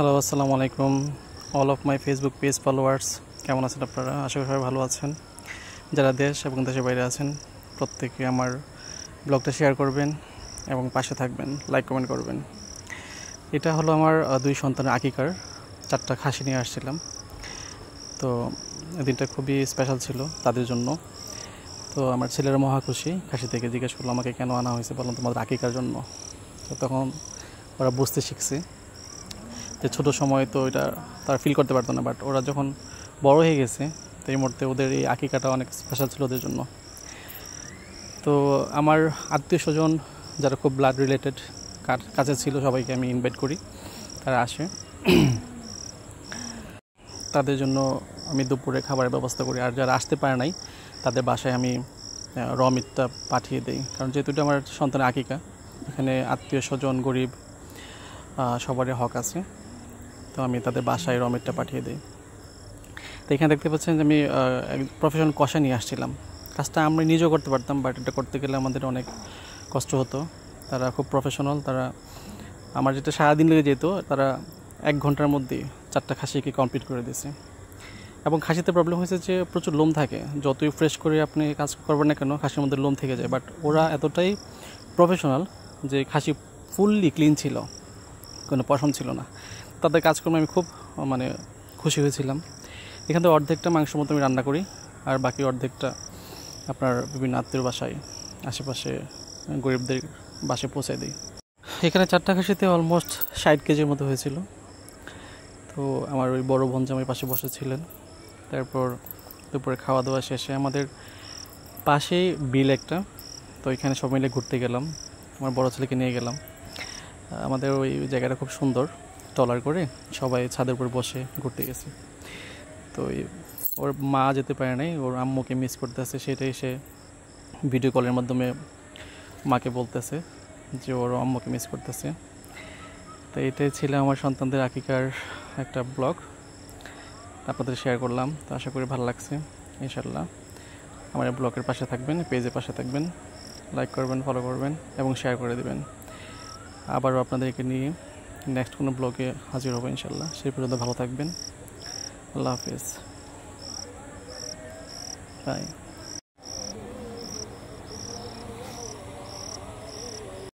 Hello, আসসালামু আলাইকুম all of my Facebook page followers. কেমন আছেন আপনারা? আশা করি সবাই ভালো আছেন। যারা দেশ এবং দেশের বাইরে আছেন প্রত্যেকে আমার ব্লগটা শেয়ার করবেন এবং পাশে থাকবেন, লাইক কমেন্ট করবেন। এটা হলো আমার দুই সন্তানের আকিকার 4টা খাসি নিয়ে আসছিলাম। তো দিনটা খুবই স্পেশাল ছিল তাদের জন্য। তো আমার ছেলেরা মহা খুশি। খাসি থেকে জিজ্ঞেস করলো আমাকে কেন আনা হয়েছে, বললাম তোমাদের আকিকার জন্য। তো তখন ওরা বুঝতে শিখছে যে ছোটো সময় তো এটা তারা ফিল করতে পারতো না, বাট ওরা যখন বড় হয়ে গেছে তো এই মুহূর্তে ওদের এই আকিকাটা অনেক স্পেশাল ছিল ওদের জন্য। তো আমার আত্মীয় স্বজন যারা খুব ব্লাড রিলেটেড কাছে ছিল সবাইকে আমি ইনভাইট করি, তারা আসে। তাদের জন্য আমি দুপুরে খাবারের ব্যবস্থা করি, আর যারা আসতে পারে নাই তাদের বাসায় আমি র মিটটা পাঠিয়ে দিই। কারণ যেহেতু এটা আমার সন্তানের আকিকা, এখানে আত্মীয় স্বজন গরিব সবারই হক আছে। তো আমি তাদের বাসায় র মিটটা পাঠিয়ে দিই। তো এখানে দেখতে পাচ্ছেন যে আমি প্রফেশনাল কষা নিয়ে আসছিলাম। কাজটা আমরা নিজেও করতে পারতাম, বাট এটা করতে গেলে আমাদের অনেক কষ্ট হতো। তারা খুব প্রফেশনাল, তারা আমার যেটা সারাদিন লেগে যেত তারা 1 ঘন্টার মধ্যে 4টা খাসিকে কমপ্লিট করে দিয়েছে। এবং খাসিতে প্রবলেম হয়েছে যে প্রচুর লোম থাকে, যতই ফ্রেশ করে আপনি কাজ করবেন না কেন খাসির মধ্যে লোম থেকে যায়। বাট ওরা এতটাই প্রফেশনাল যে খাসি ফুললি ক্লিন ছিল, কোনো পশম ছিল না। তাদের কাজকর্মে আমি খুব খুশি হয়েছিলাম। এখান থেকে অর্ধেকটা মাংস মতো আমি রান্না করি, আর বাকি অর্ধেকটা আপনার বিভিন্ন আত্মীয় বাসায় আশেপাশে গরিবদের বাসায় পৌঁছে দিই। এখানে 4টা খাসিতে অলমোস্ট 60 কেজির মতো হয়েছিল। তো আমার ওই বড় বোন জামাই পাশে বসেছিলেন। তারপর দুপুরে খাওয়া দাওয়া শেষে আমাদের পাশেই বিল একটা, তো এখানে সব মিলে ঘুরতে গেলাম। আমার বড় ছেলেকে নিয়ে গেলাম। আমাদের ওই জায়গাটা খুব সুন্দর, ট্রলার করে সবাই ছাদের উপর বসে ঘুরতে গেছি। তো ওর মা যেতে পারে নাই, ওর আম্মুকে মিস করতেছে, সেটাই সে ভিডিও কলের মাধ্যমে মাকে বলতেছে যে ওর আম্মুকে মিস করতেছে। তো এটাই ছিল আমার সন্তানদের আকিকার একটা ব্লগ, আপনাদের শেয়ার করলাম। তো আশা করি ভালো লাগছে। ইনশাল্লাহ আমার এই ব্লগের পাশে থাকবেন, পেজের পাশে থাকবেন, লাইক করবেন, ফলো করবেন এবং শেয়ার করে দেবেন। আবারও আপনাদেরকে নিয়ে নেক্সট কোনো ব্লগে হাজির হবো ইনশাল্লাহ। সেই পর্যন্ত ভালো থাকবেন। আল্লাহ হাফেজ, বাই।